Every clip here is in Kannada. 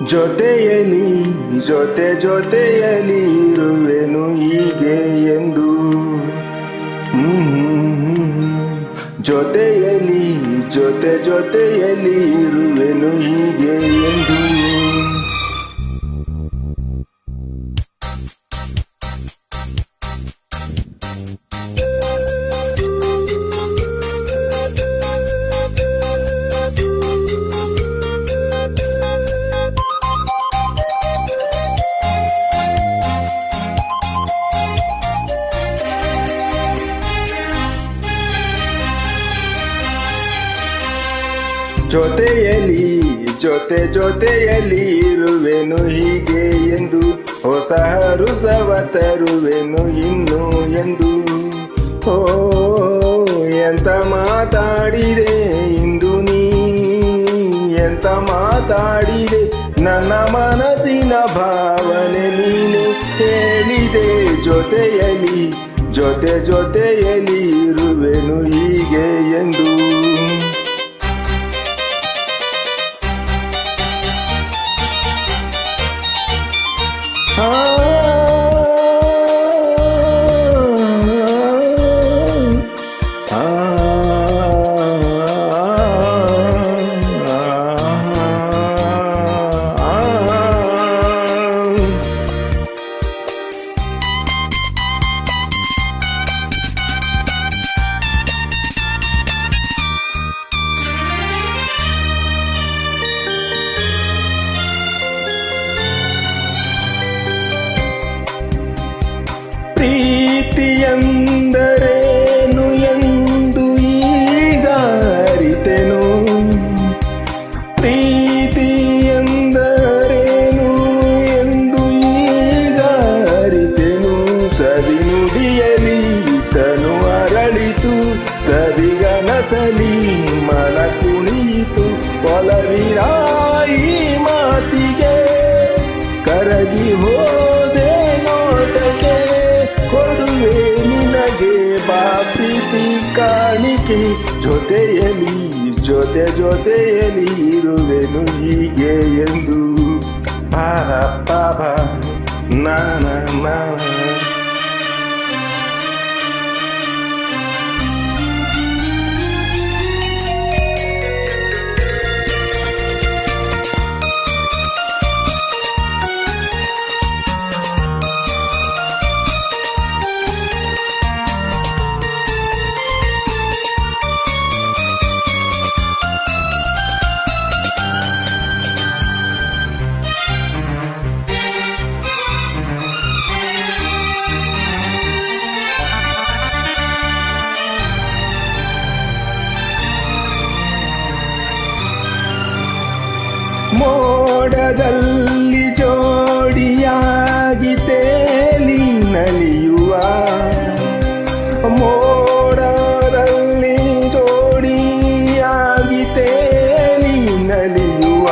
ಜೊತೆಯಲಿ ಜೊತೆಯಲಿ ಇರುವೆನು ಹೀಗೆ ಎಂದು ಜೊತೆಯಲಿ ಜೊತೆಯಲಿ ಇರುವೆನು ಹೀಗೆ ಎಂದು ಜೊತೆಯಲಿ ಜೊತೆಯಲಿ ಇರುವೆನು ಹೀಗೆ ಎಂದು ಹೊಸ ಹರುಸವ ತರುವೆನು ಇನ್ನು ಎಂದು ಓ ಎಂತ ಮಾತಾಡಿದೆ ಇಂದು ನೀ ಎಂತ ಮಾತಾಡಿದೆ ನನ್ನ ಮನಸ್ಸಿನ ಭಾವನೆ ನೀನೆ ಹೇಳಿದೆ ಜೊತೆಯಲಿ ಜೊತೆಯಲಿ ಇರುವೆನು ಹೀಗೆ ಎಂದು ಪ್ರೀತಿಯಂದರೇನು ಎಂದು ಈಗ ಅರಿತೆನು ಪ್ರೀತಿಯಂದರೇನು ಎಂದು ಈಗ ಅರಿತೆನು ಸವಿ ನುಡಿಯಲಿ ತನು ಅರಳಿತು ಸವಿಗನಸಲಿ ಮನ ಕುಣಿಯಿತು ಒಲವಿರಾಯಿ ಮಾತಿಗೆ ಕರಗಿ ಹೋದೆ ನೋಟಕ್ಕೆ ಕೊಡುವೆ ನಿನಗೆ ಬಾ ಪ್ರೀತಿ ಕಾಣಿಕೆ ಜೊತೆಯಲಿ ಜೊತೆಯಲಿ ಇರುವೆನು ಹೀಗೆ ಎಂದು ಪಾಪ ನಾನ ಮೋಡದಲ್ಲಿ ಜೋಡಿಯಾಗಿ ತೇಲಿ ನಲಿಯುವ ಮೋಡದಲ್ಲಿ ಜೋಡಿಯಾಗಿ ತೇಲಿ ನಲಿಯುವ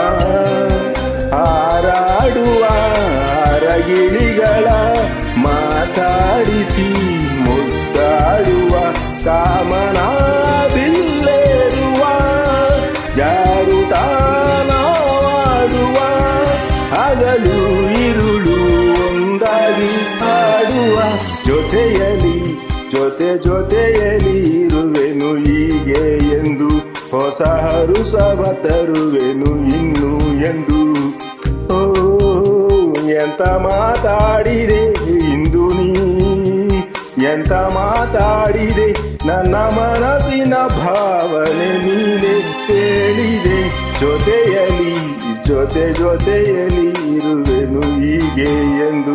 ಹಾರಾಡುವ ಅರಗಿಳಿಗಳ ಮಾತಾಡಿಸಿ ಮುದ್ದಾಡುವ ಕಾಮನ ಬಿಲ್ಲೇರುವ ಜಾರುತ್ತಾ ಹಗಲು ಇರುಳು ಒಂದಾಗಿ ಆಡುವ ಜೊತೆಯಲಿ ಜೊತೆಯಲಿ ಇರುವೆನು ಹೀಗೆ ಎಂದು ಹೊಸ ಹರುಸವ ತರುವೆನು ಇನ್ನು ಎಂದು ಓ ಎಂತ ಮಾತಾಡಿದೆ ಇಂದು ನೀ ಎಂತ ಮಾತಾಡಿದೆ ನನ್ನ ಮನಸ್ಸಿನ ಭಾವನೆ ನೀನೆ ಹೇಳಿದೆ ಜೊತೆಯಲಿ ಜೊತೆಯಲಿ ಇರುವೆನು ಹೀಗೆ ಎಂದು